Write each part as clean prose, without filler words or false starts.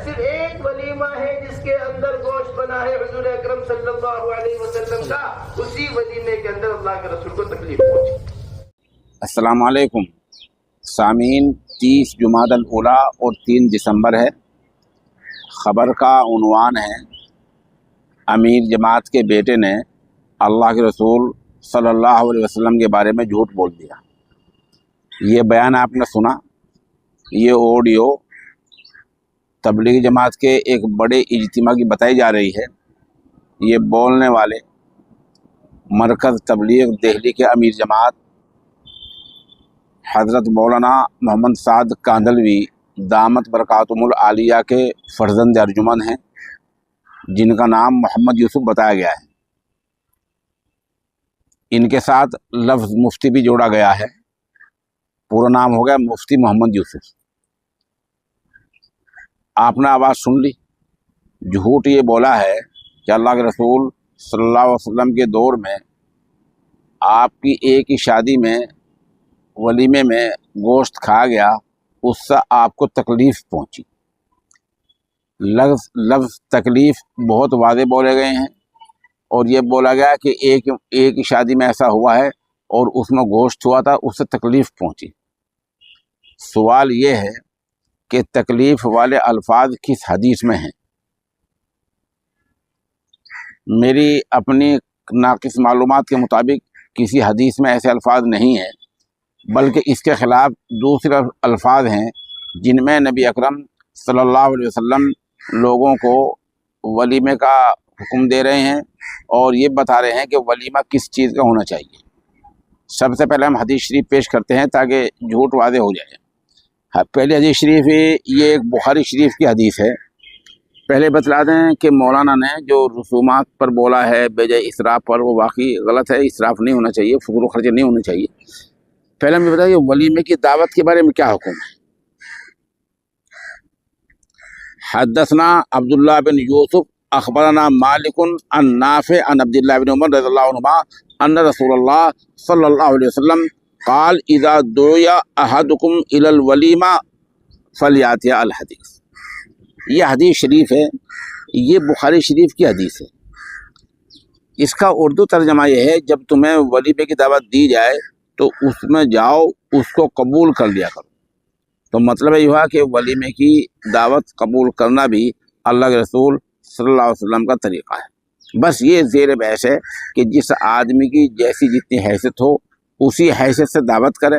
صرف ایک ولیمہ ہے جس کے اندر گوشت بنا ہے حضور اکرم صلی اللہ علیہ وسلم کا، اسی ولیمے کے اندر اللہ کے رسول کو تکلیف پہنچی۔ السلام علیکم سامعین، 30 جمادی الاولیٰ اور 3 دسمبر ہے۔ خبر کا عنوان ہے امیر جماعت کے بیٹے نے اللہ کے رسول صلی اللہ علیہ وسلم کے بارے میں جھوٹ بول دیا۔ یہ بیان آپ نے سنا، یہ آڈیو تبلیغی جماعت کے ایک بڑے اجتماع کی بتائی جا رہی ہے۔ یہ بولنے والے مرکز تبلیغ دہلی کے امیر جماعت حضرت مولانا محمد سعد کاندھلوی دامت برکاتہم العالیہ کے فرزند ارجمند ہیں، جن کا نام محمد یوسف بتایا گیا ہے۔ ان کے ساتھ لفظ مفتی بھی جوڑا گیا ہے، پورا نام ہو گیا مفتی محمد یوسف۔ آپ نے آواز سن لی۔ جھوٹ یہ بولا ہے کہ اللہ کے رسول صلی اللہ علیہ وسلم کے دور میں آپ کی ایک ہی شادی میں ولیمے میں گوشت کھا گیا، اس سے آپ کو تکلیف پہنچی۔ لفظ تکلیف بہت واضح بولے گئے ہیں، اور یہ بولا گیا کہ ایک ہی شادی میں ایسا ہوا ہے اور اس میں گوشت ہوا تھا، اس سے تکلیف پہنچی۔ سوال یہ ہے کہ تکلیف والے الفاظ کس حدیث میں ہیں؟ میری اپنی ناقص معلومات کے مطابق کسی حدیث میں ایسے الفاظ نہیں ہیں، بلکہ اس کے خلاف دوسرے الفاظ ہیں جن میں نبی اکرم صلی اللہ علیہ وسلم لوگوں کو ولیمے کا حکم دے رہے ہیں اور یہ بتا رہے ہیں کہ ولیمہ کس چیز کا ہونا چاہیے۔ سب سے پہلے ہم حدیث شریف پیش کرتے ہیں تاکہ جھوٹ واضح ہو جائے۔ پہلی حدیث شریف یہ ایک بخاری شریف کی حدیث ہے۔ پہلے بتلا دیں کہ مولانا نے جو رسومات پر بولا ہے بجائے اسراف پر، وہ واقعی غلط ہے۔ اسراف نہیں ہونا چاہیے، فضول و خرچ نہیں ہونا چاہیے۔ پہلے ہمیں بتائیے ولیمے کی دعوت کے بارے میں کیا حکم ہے۔ حدثنا عبداللہ بن یوسف اخبرنا مالک عن نافع عن عبداللہ بن عمر رضی اللہ عنہما ان رسول اللہ صلی اللہ علیہ وسلم قال اذا دعی احدکم الی الولیمہ فلیأتی الحدیث۔ یہ حدیث شریف ہے، یہ بخاری شریف کی حدیث ہے۔ اس کا اردو ترجمہ یہ ہے، جب تمہیں ولیمے کی دعوت دی جائے تو اس میں جاؤ، اس کو قبول کر لیا کرو۔ تو مطلب یہ ہوا کہ ولیمے کی دعوت قبول کرنا بھی اللہ کے رسول صلی اللہ علیہ وسلم کا طریقہ ہے۔ بس یہ زیر بحث ہے کہ جس آدمی کی جیسی جتنی حیثیت ہو اسی حیثیت سے دعوت کرے،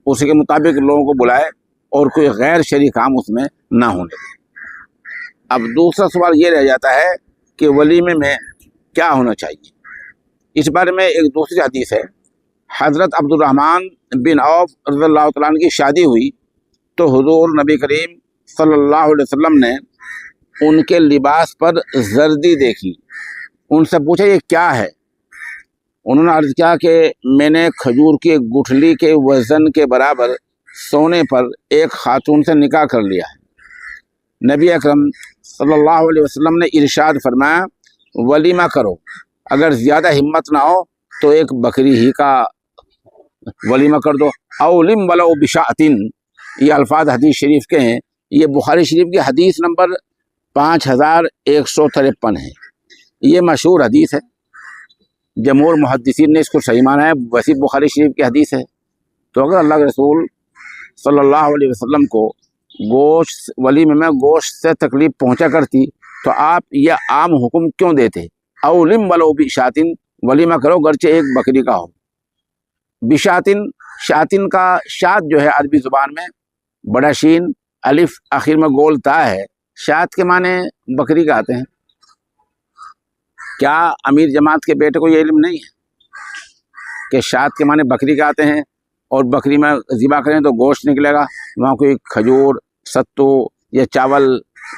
اسی کے مطابق لوگوں کو بلائے، اور کوئی غیر شرعی کام اس میں نہ ہونے دے۔ اب دوسرا سوال یہ رہ جاتا ہے کہ ولیمے میں کیا ہونا چاہیے۔ اس بارے میں ایک دوسری حدیث ہے۔ حضرت عبد الرحمن بن عوف رضی اللہ تعالیٰ عنہ کی شادی ہوئی تو حضور نبی کریم صلی اللہ علیہ وسلم نے ان کے لباس پر زردی دیکھی۔ ان سے پوچھا یہ کیا ہے؟ انہوں نے عرض کیا کہ میں نے کھجور کی گٹھلی کے وزن کے برابر سونے پر ایک خاتون سے نکاح کر لیا ہے۔ نبی اکرم صلی اللہ علیہ وسلم نے ارشاد فرمایا ولیمہ کرو، اگر زیادہ ہمت نہ ہو تو ایک بکری ہی کا ولیمہ کر دو، اولم ولو بشاۃ۔ یہ الفاظ حدیث شریف کے ہیں۔ یہ بخاری شریف کی حدیث نمبر 5153 ہے۔ یہ مشہور حدیث ہے، جمہور محدثین نے اس کو صحیح مانا ہے، ویسی بخاری شریف کی حدیث ہے۔ تو اگر اللہ کے رسول صلی اللہ علیہ وسلم کو گوشت ولیمے میں گوشت سے تکلیف پہنچا کرتی تو آپ یہ عام حکم کیوں دیتے؟ اولم ولو بشاۃ، ولیمہ کرو گرچہ ایک بکری کا ہو۔ بشاطن، شاطن کا شات جو ہے عربی زبان میں بڑا شین الف آخر میں گول تا ہے، شات کے معنی بکری کا آتے ہیں۔ کیا امیر جماعت کے بیٹے کو یہ علم نہیں ہے کہ شات کے معنی بکری کا آتے ہیں، اور بکری میں ذبح کریں تو گوشت نکلے گا؟ وہاں کوئی کھجور، ستو یا چاول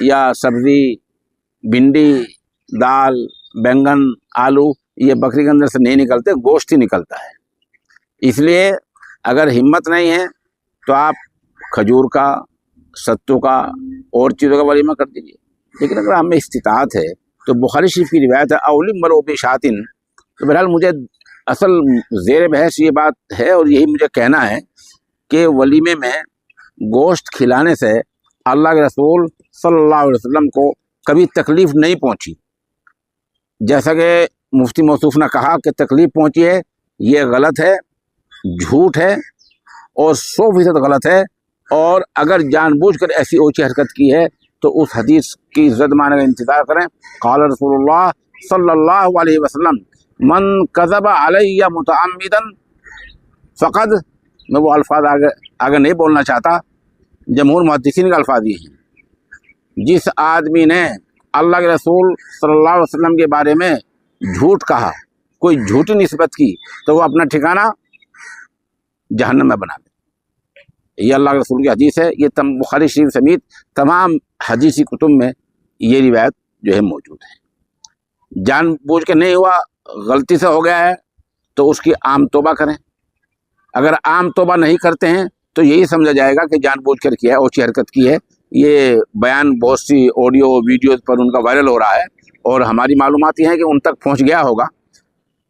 یا سبزی، بھنڈی، دال، بینگن، آلو، یہ بکری کے اندر سے نہیں نکلتے، گوشت ہی نکلتا ہے۔ اس لیے اگر ہمت نہیں ہے تو آپ کھجور کا، ستو کا اور چیزوں کا ولیمہ کر دیجیے۔ لیکن اگر ہمیں استطاعت ہے تو بخاری شریف کی روایت ہے اولم ولو بشاۃ۔ تو بہرحال مجھے اصل زیر بحث یہ بات ہے، اور یہی مجھے کہنا ہے کہ ولیمے میں گوشت کھلانے سے अल्लाह के रसूल सल्लल्लाहु अलैहि वसल्लम को कभी तकलीफ़ नहीं पहुंची। जैसा कि मुफ्ती मौसूफ ने कहा कि तकलीफ़ पहुंची है, ये गलत है, झूठ है और 100% गलत है। और अगर जानबूझकर ऐसी ऊँची हरकत की है तो उस हदीस की इज्जत माने का इंतज़ार करें। क़ाल रसूलुल्लाह सल्लल्लाहु अलैहि वसल्लम मन कज़ब अलैया मुतअम्मिदन फ़क़द, मैं वो अल्फाज आगे नहीं बोलना चाहता, जमहूर मुहद्दिसीन के अल्फाज ये हैं। जिस आदमी ने अल्लाह के रसूल सल्लल्लाहु अलैहि वसल्लम के बारे में झूठ कहा, कोई झूठी निस्बत की, तो वो अपना ठिकाना जहन्नम में बना दे। ये अल्लाह के रसूल की हदीस है। ये बुखारी शरीफ समेत तमाम हदीसी कुतुब में ये रिवायत जो है मौजूद है। जानबूझ के नहीं हुआ, गलती से हो गया है तो उसकी आम तौबा करें। अगर आम तौबा नहीं करते हैं तो यही समझा जाएगा कि जानबूझ कर किया है, ऊँची हरकत की है। ये बयान बहुत सी ऑडियो वीडियोज़ पर उनका वायरल हो रहा है और हमारी मालूमात ये है कि उन तक पहुंच गया होगा।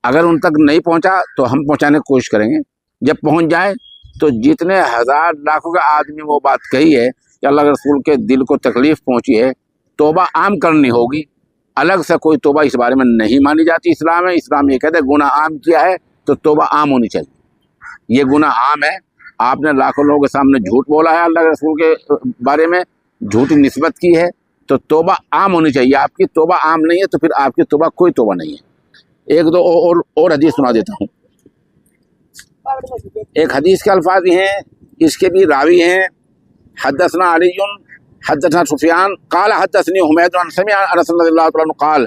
अगर उन तक नहीं पहुंचा तो हम पहुंचाने की कोशिश करेंगे। जब पहुंच जाए तो जितने हज़ार लाखों का आदमी वो बात कही है कि अल्लाह के रसूल के दिल को तकलीफ़ पहुंची है, तौबा आम करनी होगी। अलग से कोई तौबा इस बारे में नहीं मानी जाती इस्लाम में। इस्लाम ये कहते हैं गुनाह आम किया है तो तौबा आम होनी चाहिए। ये गुनाह आम है, आपने लाखों लोगों के सामने झूठ बोला है, अल्लाह के रसूल के बारे में झूठी निस्बत की है, तो तौबा आम होनी चाहिए। आपकी तौबा आम नहीं है तो फिर आपकी तौबा कोई तौबा नहीं है। एक दो और हदीस सुना देता हूँ। एक हदीस के अल्फाज हैं, इसके भी रावी हैं। हद्दसना अलीयुन हद्दसना सुफियान क़ाल हद्दसनी हुमैद अन समिअ अनस रज़ियल्लाहु तआला अन्हु क़ाल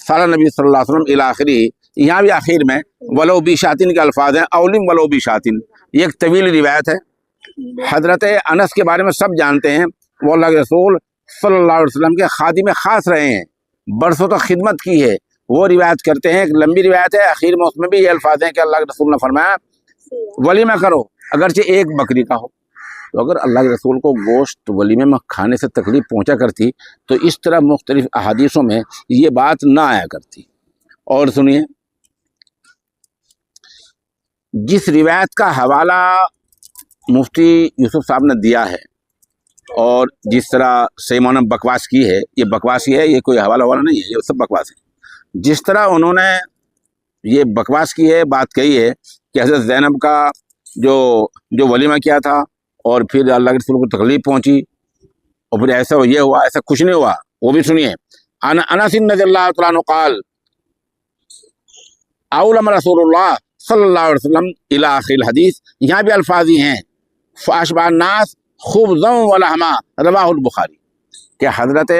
क़ाल नबी सल्लल्लाहु अलैहि वसल्लम इला आखिरी। यहाँ भी आखिर में वलो बी शातिन के अल्फाज हैं, औलिम वलो बी शातिन। ये एक तवील रिवायत है। हज़रत अनस के बारे में सब जानते हैं, वो अल्लाह के रसूल सल्लल्लाहु अलैहि वसल्लम के खादिम खास रहे हैं, बरसों तक खिदमत की है। वो रिवायत करते हैं, एक लंबी रिवायत है। आखिर में उसमें भी ये अल्फाज हैं कि अल्लाह के रसूल ने फरमाया वलीमा करो अगरचे एक बकरी का हो। तो अगर अल्लाह के रसूल को गोश्त वलीमे में खाने से तकलीफ पहुंचा करती तो इस तरह मुख्तलिफ अहादीसों में ये बात ना आया करती। और सुनिए, जिस रिवायत का हवाला मुफ्ती यूसुफ साहब ने दिया है और जिस तरह सैमाना बकवास की है, ये बकवास ही है, ये कोई हवाला वाला नहीं है, ये सब बकवास है। जिस तरह उन्होंने ये बकवास की है, बात कही है कि हज़रत ज़ैनब का जो वलीमा किया था और फिर अल्लाह के रसूल को तकलीफ पहुंची और फिर ऐसा ये हुआ, ऐसा कुछ नहीं हुआ। वो भी सुनिए। अनस रज़ियल्लाहु तआला अन्हु क़ाल औलम रसूलुल्लाह सल्लल्लाहु अलैहि वसल्लम इला आखिर हदीस। यहाँ भी अल्फाज ही हैं फ़ाशबा नास खुब्ज़न व लहमा रवाहुल बुखारी, कि हज़रत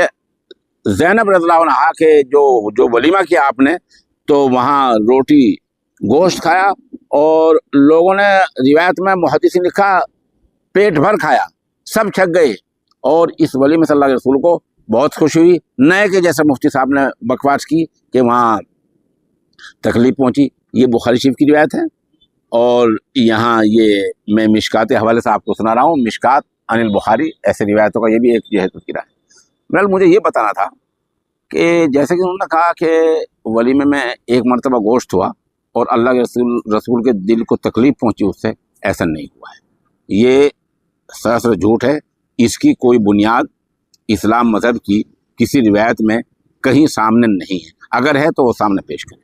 ज़ैनब रज़ियल्लाहु अन्हा के जो वलीमा किया आपने, तो वहाँ रोटी गोश्त खाया और लोगों ने रिवायत में मुहद्दिस ने लिखा पेट भर खाया, सब छक गए। और इस वलीमे से अल्लाह के रसूल को बहुत खुशी हुई। नए के जैसे मुफ्ती साहब ने बकवास की कि वहाँ तकलीफ पहुँची। ये बुखारी शरीफ की रिवायत है। और यहाँ ये मैं मिशकात के हवाले से आपको सुना रहा हूँ, मिशकात अनिल बुखारी, ऐसे रिवायतों का ये भी एक जो है तज़किरा है। बहरहाल मुझे ये बताना था कि जैसे कि उन्होंने कहा कि वलीमे में एक मरतबा गोश्त हुआ और अल्लाह के रसूल के दिल को तकलीफ़ पहुंची उससे, ऐसा नहीं हुआ है। ये सरासर झूठ है। इसकी कोई बुनियाद इस्लाम मज़हब की किसी रिवायत में कहीं सामने नहीं है। अगर है तो वो सामने पेश करें।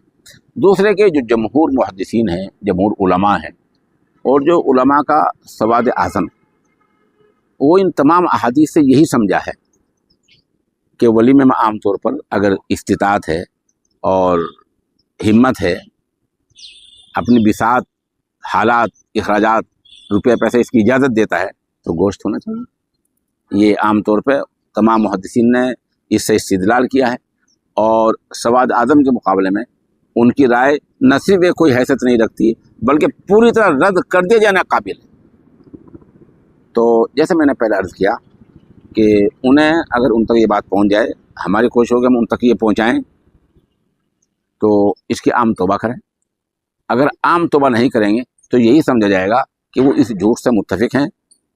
दूसरे के जो जमहूर मुहद्दिसीन हैं, जमहूर उलमा हैं और जो उलमा का सवाद आज़म, वो इन तमाम अहादीस से यही समझा है कि वलीमे में आम तौर पर अगर इस्तिताअत है और हिम्मत है, अपनी बिसात, हालात, इखराजात, रुपये पैसे इसकी इजाज़त देता है तो गोश्त होना चाहिए। ये आम तौर पर तमाम मुहद्दिसीन ने इससे इस्तिदलाल किया है और सवाद आज़म के मुकाबले में उनकी राय न सिर्फ एक कोई हैसियत नहीं रखती बल्कि पूरी तरह रद्द कर दिए जाने काबिल है। तो जैसे मैंने पहले अर्ज़ किया कि उन्हें अगर उन तक ये बात पहुंच जाए, हमारी कोशिश होगी हम उन तक ये पहुंचाएं, तो इसकी आम तौबा करें। अगर आम तौबा नहीं करेंगे तो यही समझा जाएगा कि वो इस झूठ से मुत्तफिक हैं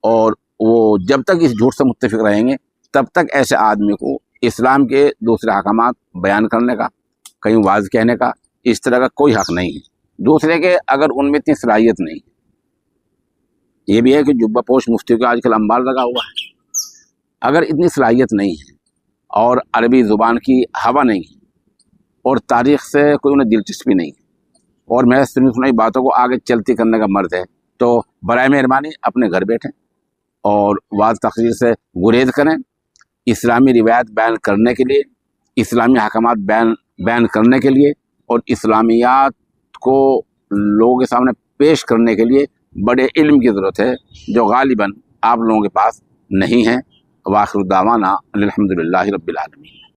और वो जब तक इस झूठ से मुत्तफिक रहेंगे तब तक ऐसे आदमी को इस्लाम के दूसरे अहकामात बयान करने का, कहीं वाज़ कहने का, इस तरह का कोई हक़ नहीं है। दूसरे के अगर उनमें इतनी सलाहियत नहीं है। ये भी है कि जुब्बा पोश मुफ्ती का आजकल अंबार लगा हुआ है। اگر اتنی صلاحیت نہیں ہے اور عربی زبان کی ہوا نہیں ہے اور تاریخ سے کوئی انہیں دلچسپی نہیں ہے اور میں سنی سنائی باتوں کو آگے چلتی کرنے کا مرد ہے، تو برائے مہربانی اپنے گھر بیٹھیں اور واضح تقریر سے گریز کریں۔ اسلامی روایت بیان کرنے کے لیے، اسلامی احکامات بیان کرنے کے لیے اور اسلامیات کو لوگوں کے سامنے پیش کرنے کے لیے بڑے علم کی ضرورت ہے، جو غالباً آپ لوگوں کے پاس نہیں ہے۔ وآخر دعوانا الحمدللہ رب العالمین۔